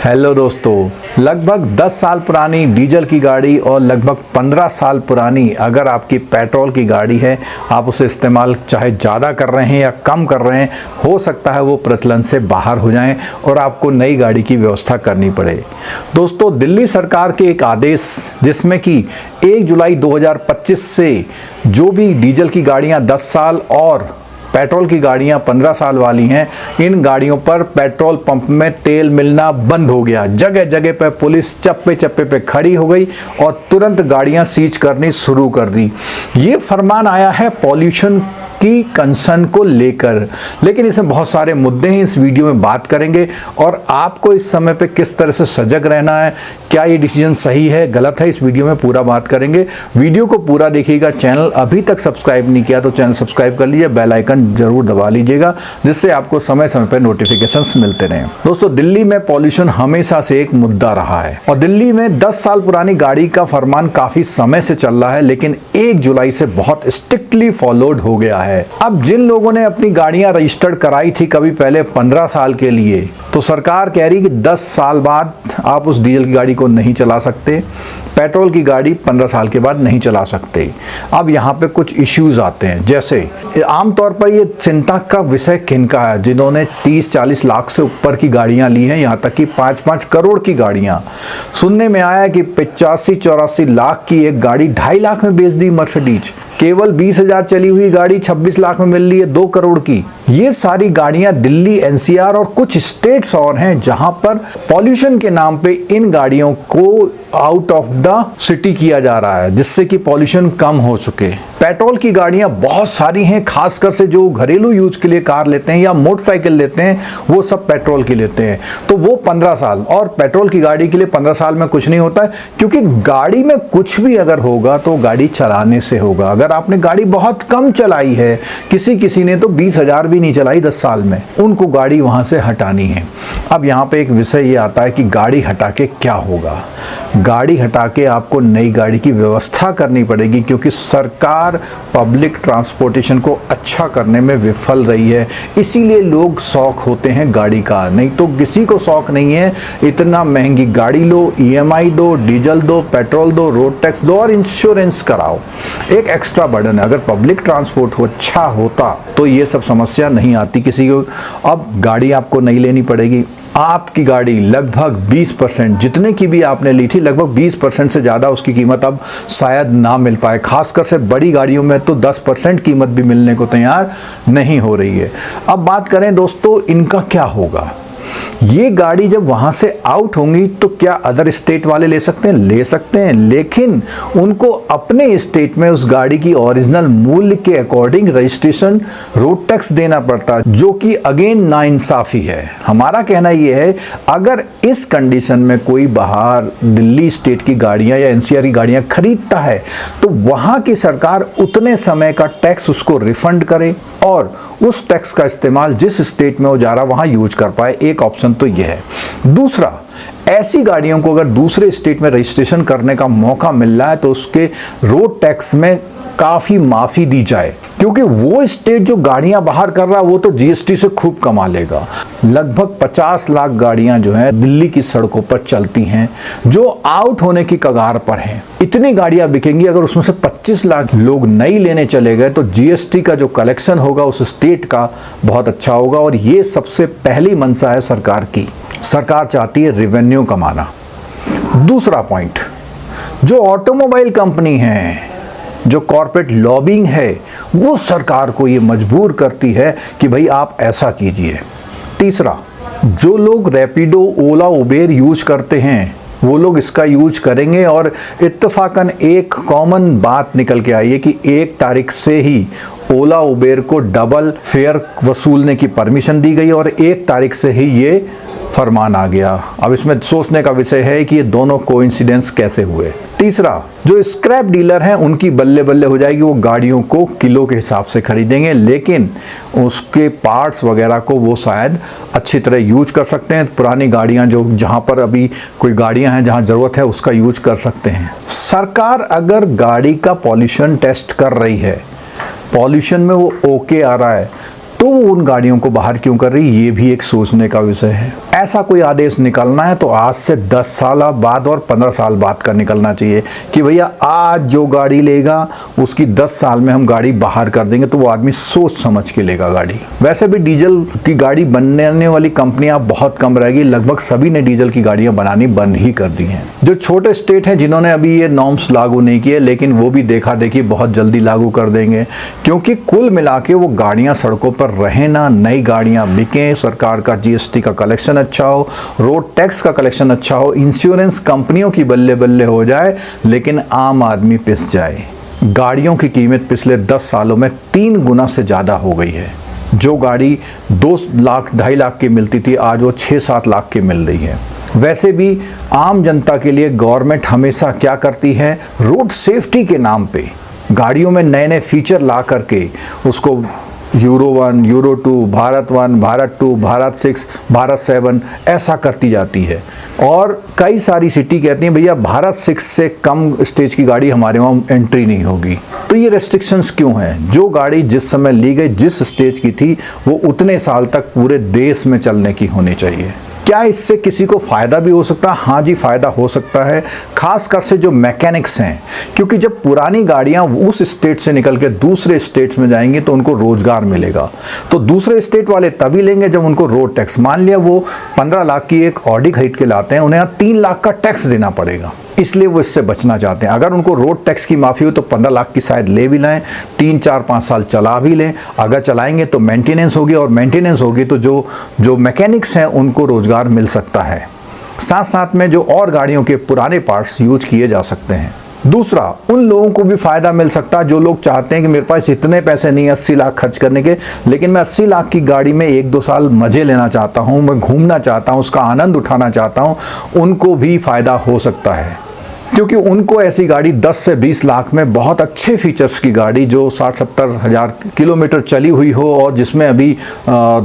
Hello दोस्तों, लगभग 10 साल पुरानी डीजल की गाड़ी और लगभग 15 साल पुरानी अगर आपकी पेट्रोल की गाड़ी है, आप उसे इस्तेमाल चाहे ज़्यादा कर रहे हैं या कम कर रहे हैं, हो सकता है वो प्रचलन से बाहर हो जाएं और आपको नई गाड़ी की व्यवस्था करनी पड़े। दोस्तों, दिल्ली सरकार के एक आदेश जिसमें कि 1 जुलाई 2025 से जो भी डीजल की गाड़ियाँ 10 साल और पेट्रोल की गाड़ियां 15 साल वाली हैं, इन गाड़ियों पर पेट्रोल पंप में तेल मिलना बंद हो गया। जगह जगह पर पुलिस चप्पे चप्पे पे खड़ी हो गई और तुरंत गाड़ियां सीज करनी शुरू कर दी। ये फरमान आया है पॉल्यूशन की कंसर्न को लेकर, लेकिन इसमें बहुत सारे मुद्दे हैं। इस वीडियो में बात करेंगे और आपको इस समय पे किस तरह से सजग रहना है, क्या ये डिसीजन सही है गलत है, इस वीडियो में पूरा बात करेंगे। वीडियो को पूरा देखिएगा। चैनल अभी तक सब्सक्राइब नहीं किया तो चैनल सब्सक्राइब कर लीजिए, बेल आइकन जरूर दबा लीजिएगा जिससे आपको समय समय पर नोटिफिकेशंस मिलते रहें। दोस्तों, दिल्ली में पॉल्यूशन हमेशा से एक मुद्दा रहा है और दिल्ली में 10 साल पुरानी गाड़ी का फरमान काफी समय से चल रहा है, लेकिन 1 जुलाई से बहुत स्ट्रिक्टली फॉलोड हो गया है। अब जिन लोगों ने अपनी गाड़ियां रजिस्टर्ड कराई थी कभी पहले 15 साल के लिए, तो सरकार कह रही कि 10 साल बाद आप उस डीजल की गाड़ी को नहीं चला सकते, पेट्रोल की गाड़ी 15 साल के बाद नहीं चला सकते। अब यहाँ पे कुछ इश्यूज आते हैं, जैसे आमतौर पर ये चिंता का विषय किनका है, जिन्होंने 30-40 लाख से ऊपर की गाड़ियाँ ली हैं, यहाँ तक कि 5-5 करोड़ की गाड़ियाँ। सुनने में आया कि 85-84 लाख की एक गाड़ी 2.5 लाख में बेच दी मर्सिडीज। केवल 20,000 चली हुई गाड़ी 26 लाख में मिल रही है 2 करोड़ की। ये सारी गाड़ियां दिल्ली, एनसीआर और कुछ स्टेट्स और हैं जहां पर पॉल्यूशन के नाम पे इन गाड़ियों को आउट ऑफ द सिटी किया जा रहा है, जिससे कि पॉल्यूशन कम हो चुके। पेट्रोल की गाड़ियां बहुत सारी हैं, खासकर से जो घरेलू यूज के लिए कार लेते हैं या मोटरसाइकिल लेते हैं, वो सब पेट्रोल की लेते हैं। तो वो 15 साल और पेट्रोल की गाड़ी के लिए 15 साल में कुछ नहीं होता है, क्योंकि गाड़ी में कुछ भी अगर होगा तो गाड़ी चलाने से होगा। अगर आपने गाड़ी बहुत कम चलाई है, किसी ने तो 20,000 भी नहीं चलाई 10 साल में, उनको गाड़ी वहां से हटानी है। अब यहाँ पे एक विषय ये आता है कि गाड़ी हटा के क्या होगा। गाड़ी हटा के आपको नई गाड़ी की व्यवस्था करनी पड़ेगी, क्योंकि सरकार पब्लिक ट्रांसपोर्टेशन को अच्छा करने में विफल रही है। इसीलिए लोग शौक होते हैं गाड़ी का, नहीं तो किसी को शौक नहीं है। इतना महंगी गाड़ी लो, EMI दो, डीजल दो, पेट्रोल दो, रोड टैक्स दो और इंश्योरेंस कराओ, एक एक्स्ट्रा बर्डन है। अगर पब्लिक ट्रांसपोर्ट अच्छा होता तो ये सब समस्या नहीं आती किसी को। अब गाड़ी आपको नहीं लेनी पड़ेगी। आपकी गाड़ी लगभग 20%, जितने की भी आपने ली थी, लगभग 20% से ज़्यादा उसकी कीमत अब शायद ना मिल पाए। खासकर से बड़ी गाड़ियों में तो 10% कीमत भी मिलने को तैयार नहीं हो रही है। अब बात करें दोस्तों, इनका क्या होगा। ये गाड़ी जब वहां से आउट होंगी तो क्या अदर स्टेट वाले ले सकते हैं? ले सकते हैं, लेकिन उनको अपने स्टेट में उस गाड़ी की ओरिजिनल मूल्य के अकॉर्डिंग रजिस्ट्रेशन, रोड टैक्स देना पड़ता, जो कि अगेन नाइंसाफी है। हमारा कहना यह है, अगर इस कंडीशन में कोई बाहर दिल्ली स्टेट की गाड़ियां या NCR की गाड़ियां खरीदता है तो वहां की सरकार उतने समय का टैक्स उसको रिफंड करे और उस टैक्स का इस्तेमाल जिस स्टेट में वो जा रहा वहां यूज कर पाए। एक ऑप्शन तो यह है। दूसरा, ऐसी गाड़ियों को अगर दूसरे स्टेट में रजिस्ट्रेशन करने का मौका मिल रहा है तो उसके रोड टैक्स में काफी माफी दी जाए, क्योंकि वो स्टेट जो गाड़ियां बाहर कर रहा है वो तो GST से खूब कमा लेगा। लगभग 50 लाख गाड़ियां जो हैं दिल्ली की सड़कों पर चलती हैं, जो आउट होने की कगार पर हैं। इतनी गाड़ियां बिकेंगी, अगर उसमें से 25 लाख लोग नई लेने चले गए तो GST का जो कलेक्शन होगा उस स्टेट का बहुत अच्छा होगा। और ये सबसे पहली मंशा है सरकार की। सरकार चाहती है रेवेन्यू कमाना। दूसरा पॉइंट, जो ऑटोमोबाइल कंपनी है, जो कॉर्पोरेट लॉबिंग है, वो सरकार को ये मजबूर करती है कि भाई आप ऐसा कीजिए। तीसरा, जो लोग रैपिडो, ओला, उबेर यूज करते हैं वो लोग इसका यूज करेंगे और इत्तेफाकन एक कॉमन बात निकल के आई है कि 1 तारीख से ही ओला, उबेर को डबल फेयर वसूलने की परमिशन दी गई और 1 तारीख से ही ये फरमान आ गया। अब इसमें सोचने का विषय है कि ये दोनों कोइंसिडेंस कैसे हुए। तीसरा, जो स्क्रैप डीलर हैं उनकी बल्ले बल्ले हो जाएगी, वो गाड़ियों को किलो के हिसाब से खरीदेंगे, लेकिन उसके पार्ट्स वगैरह को वो शायद अच्छी तरह यूज कर सकते हैं। पुरानी गाड़ियां जो जहां पर अभी कोई गाड़ियां हैं जहां ज़रूरत है उसका यूज कर सकते हैं। सरकार अगर गाड़ी का पॉल्यूशन टेस्ट कर रही है, पॉल्यूशन में वो ओके आ रहा है, तो तो वो उन गाड़ियों को बाहर क्यों कर रही, ये भी एक सोचने का विषय है। ऐसा कोई आदेश निकलना है तो आज से 10 साल बाद और 15 साल बाद का निकलना चाहिए कि भैया आज जो गाड़ी लेगा उसकी 10 साल में हम गाड़ी बाहर कर देंगे, तो वो आदमी सोच समझ के लेगा गाड़ी। वैसे भी डीजल की गाड़ी बनने वाली कंपनियां बहुत कम रहेगी, लगभग सभी ने डीजल की गाड़ियां बनानी बंद ही कर दी हैं। जो छोटे स्टेट हैं जिन्होंने अभी ये नॉर्म्स लागू नहीं किए, लेकिन वो भी देखा देखी बहुत जल्दी लागू कर देंगे, क्योंकि कुल मिला के वो गाड़ियां सड़कों पर रहे ना, नई गाड़ियां बिकें, सरकार का जीएसटी का कलेक्शन अच्छा हो, रोड टैक्स का कलेक्शन अच्छा हो, इंश्योरेंस कंपनियों की बल्ले बल्ले हो जाए, लेकिन आम आदमी पिस जाए। गाड़ियों की कीमत पिछले 10 सालों में 3 गुना से ज़्यादा हो गई है। जो गाड़ी 2 लाख 2.5 लाख की मिलती थी आज वो 6-7 लाख की मिल रही है। वैसे भी आम जनता के लिए गवर्नमेंट हमेशा क्या करती है, रोड सेफ्टी के नाम पे गाड़ियों में नए नए फीचर ला करके उसको यूरो 1, यूरो 2, भारत 1, भारत 2, भारत 6, भारत 7 ऐसा करती जाती है। और कई सारी सिटी कहती हैं भैया भारत 6 से कम स्टेज की गाड़ी हमारे वहाँ एंट्री नहीं होगी। तो ये रेस्ट्रिक्शंस क्यों हैं? जो गाड़ी जिस समय ली गई, जिस स्टेज की थी, वो उतने साल तक पूरे देश में चलने की होनी चाहिए। क्या इससे किसी को फ़ायदा भी हो सकता है? हाँ जी, फ़ायदा हो सकता है, खासकर से जो मैकेनिक्स हैं, क्योंकि जब पुरानी गाड़ियाँ उस स्टेट से निकल के दूसरे स्टेट्स में जाएंगी तो उनको रोज़गार मिलेगा। तो दूसरे स्टेट वाले तभी लेंगे जब उनको रोड टैक्स, मान लिया वो 15 लाख की एक ऑडी खरीद के लाते हैं, उन्हें यहाँ 3 लाख का टैक्स देना पड़ेगा, इसलिए वो इससे बचना चाहते हैं। अगर उनको रोड टैक्स की माफ़ी हो तो 15 लाख की शायद ले भी लाएं, 3, 4, 5 साल चला भी लें। अगर चलाएंगे तो मेंटेनेंस होगी, और मेंटेनेंस होगी तो जो मैकेनिक्स हैं उनको रोज़गार मिल सकता है। साथ साथ में जो और गाड़ियों के पुराने पार्ट्स यूज किए जा सकते हैं। दूसरा, उन लोगों को भी फ़ायदा मिल सकता है जो लोग चाहते हैं कि मेरे पास इतने पैसे नहीं 80 लाख खर्च करने के, लेकिन मैं 80 लाख की गाड़ी में 1-2 साल मज़े लेना चाहता हूँ, मैं घूमना चाहता हूँ, उसका आनंद उठाना चाहता हूँ, उनको भी फ़ायदा हो सकता है। क्योंकि उनको ऐसी गाड़ी 10 से 20 लाख में बहुत अच्छे फीचर्स की गाड़ी जो 60-70 हज़ार किलोमीटर चली हुई हो और जिसमें अभी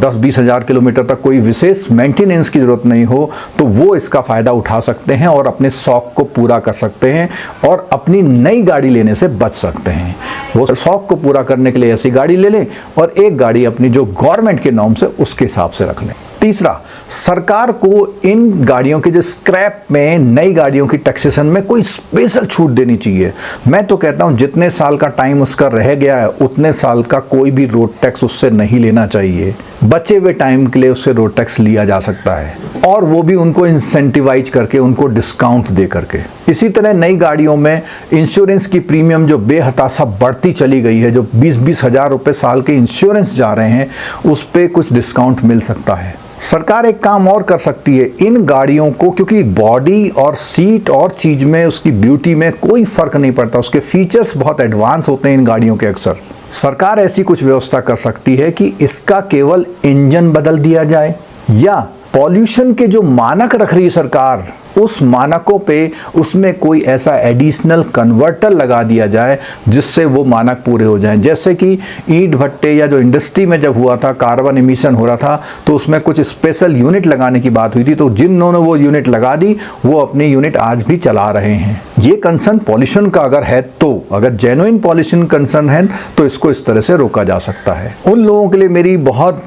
10-20 हज़ार किलोमीटर तक कोई विशेष मेंटेनेंस की ज़रूरत नहीं हो, तो वो इसका फ़ायदा उठा सकते हैं और अपने शौक़ को पूरा कर सकते हैं और अपनी नई गाड़ी लेने से बच सकते हैं। वो शौक़ को पूरा करने के लिए ऐसी गाड़ी ले लें और एक गाड़ी अपनी जो गवर्नमेंट के नॉर्म से उसके हिसाब से रख लें। तीसरा, सरकार को इन गाड़ियों के जो स्क्रैप में नई गाड़ियों की टैक्सेशन में कोई स्पेशल छूट देनी चाहिए। मैं तो कहता हूं जितने साल का टाइम उसका रह गया है उतने साल का कोई भी रोड टैक्स उससे नहीं लेना चाहिए। बचे हुए टाइम के लिए उससे रोड टैक्स लिया जा सकता है, और वो भी उनको इंसेंटिवाइज करके, उनको डिस्काउंट दे करके। इसी तरह नई गाड़ियों में इंश्योरेंस की प्रीमियम जो बेहताशा बढ़ती चली गई है, जो 20-20 हज़ार रुपये साल के इंश्योरेंस जा रहे हैं, उस पर कुछ डिस्काउंट मिल सकता है। सरकार एक काम और कर सकती है, इन गाड़ियों को, क्योंकि बॉडी और सीट और चीज़ में उसकी ब्यूटी में कोई फ़र्क नहीं पड़ता, उसके फीचर्स बहुत एडवांस होते हैं इन गाड़ियों के अक्सर। सरकार ऐसी कुछ व्यवस्था कर सकती है कि इसका केवल इंजन बदल दिया जाए, या पॉल्यूशन के जो मानक रख रही है सरकार, उस मानकों पे उसमें कोई ऐसा एडिशनल कन्वर्टर लगा दिया जाए जिससे वो मानक पूरे हो जाएं। जैसे कि ईंट भट्टे या जो इंडस्ट्री में जब हुआ था, कार्बन एमिशन हो रहा था, तो उसमें कुछ स्पेशल यूनिट लगाने की बात हुई थी, तो जिन्होंने वो यूनिट लगा दी वो अपनी यूनिट आज भी चला रहे हैं। ये कंसर्न पॉल्यूशन का अगर है, तो अगर जेन्युइन पॉल्यूशन कंसर्न है तो इसको इस तरह से रोका जा सकता है। उन लोगों के लिए मेरी बहुत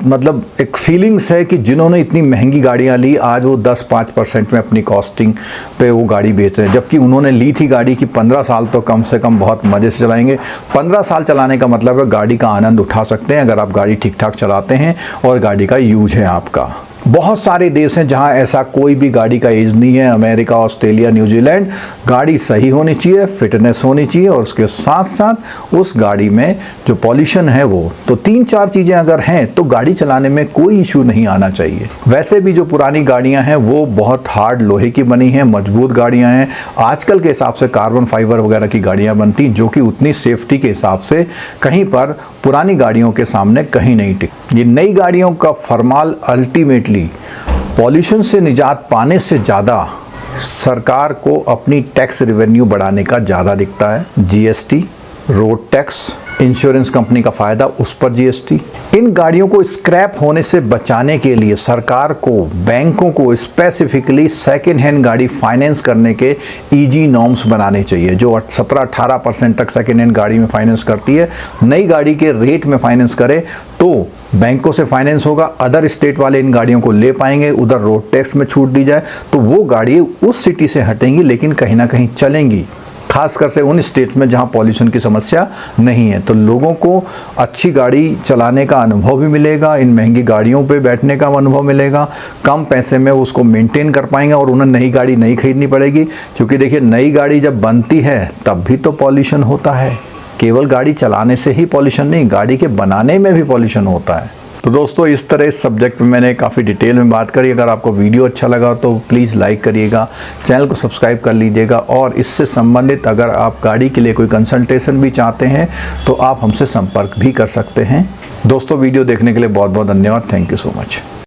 एक फीलिंग्स है कि जिन्होंने इतनी महंगी गाड़ियाँ ली, आज वो 10-5% में अपनी कॉस्टिंग पे वो गाड़ी बेच रहे हैं, जबकि उन्होंने ली थी गाड़ी की 15 साल तो कम से कम बहुत मज़े से चलाएंगे। 15 साल चलाने का मतलब है गाड़ी का आनंद उठा सकते हैं अगर आप गाड़ी ठीक ठाक चलाते हैं और गाड़ी का यूज है आपका। बहुत सारे देश हैं जहां ऐसा कोई भी गाड़ी का एज नहीं है, अमेरिका, ऑस्ट्रेलिया, न्यूजीलैंड। गाड़ी सही होनी चाहिए, फिटनेस होनी चाहिए, और उसके साथ साथ उस गाड़ी में जो पॉल्यूशन है वो, तो 3-4 चीज़ें अगर हैं तो गाड़ी चलाने में कोई इशू नहीं आना चाहिए। वैसे भी जो पुरानी गाड़ियां हैं वो बहुत हार्ड लोहे की बनी हैं, मजबूत गाड़ियां हैं। आजकल के हिसाब से कार्बन फाइबर वगैरह की गाड़ियाँ बनती, जो कि उतनी सेफ्टी के हिसाब से कहीं पर पुरानी गाड़ियों के सामने कहीं नहीं टिक। ये नई गाड़ियों का फरमाल अल्टीमेटली पॉल्यूशन से निजात पाने से ज़्यादा सरकार को अपनी टैक्स रेवेन्यू बढ़ाने का ज़्यादा दिखता है। GST, road tax, insurance company का फ़ायदा, उस पर जीएसटी। इन गाड़ियों को स्क्रैप होने से बचाने के लिए सरकार को, बैंकों को स्पेसिफिकली सेकेंड हैंड गाड़ी फाइनेंस करने के ईजी नॉर्म्स बनाने चाहिए, जो 17-18% तक सेकेंड हैंड गाड़ी में फाइनेंस करती है, नई गाड़ी के रेट में फाइनेंस करे तो बैंकों से फाइनेंस होगा, अदर स्टेट वाले इन गाड़ियों को ले पाएंगे, उधर रोड टैक्स में छूट दी जाए तो वो गाड़ी उस सिटी से हटेंगी लेकिन कहीं ना कहीं चलेंगी, खासकर से उन स्टेट में जहां पॉल्यूशन की समस्या नहीं है। तो लोगों को अच्छी गाड़ी चलाने का अनुभव भी मिलेगा, इन महंगी गाड़ियों पे बैठने का अनुभव मिलेगा, कम पैसे में उसको मेंटेन कर पाएंगे और उन्हें नई गाड़ी नहीं खरीदनी पड़ेगी। क्योंकि देखिए, नई गाड़ी जब बनती है तब भी तो पॉल्यूशन होता है, केवल गाड़ी चलाने से ही पॉल्यूशन नहीं, गाड़ी के बनाने में भी पॉल्यूशन होता है। तो दोस्तों, इस तरह इस सब्जेक्ट पे मैंने काफ़ी डिटेल में बात करी। अगर आपको वीडियो अच्छा लगा तो प्लीज़ लाइक करिएगा, चैनल को सब्सक्राइब कर लीजिएगा और इससे संबंधित अगर आप गाड़ी के लिए कोई कंसल्टेशन भी चाहते हैं तो आप हमसे संपर्क भी कर सकते हैं। दोस्तों, वीडियो देखने के लिए बहुत बहुत धन्यवाद। Thank you so much.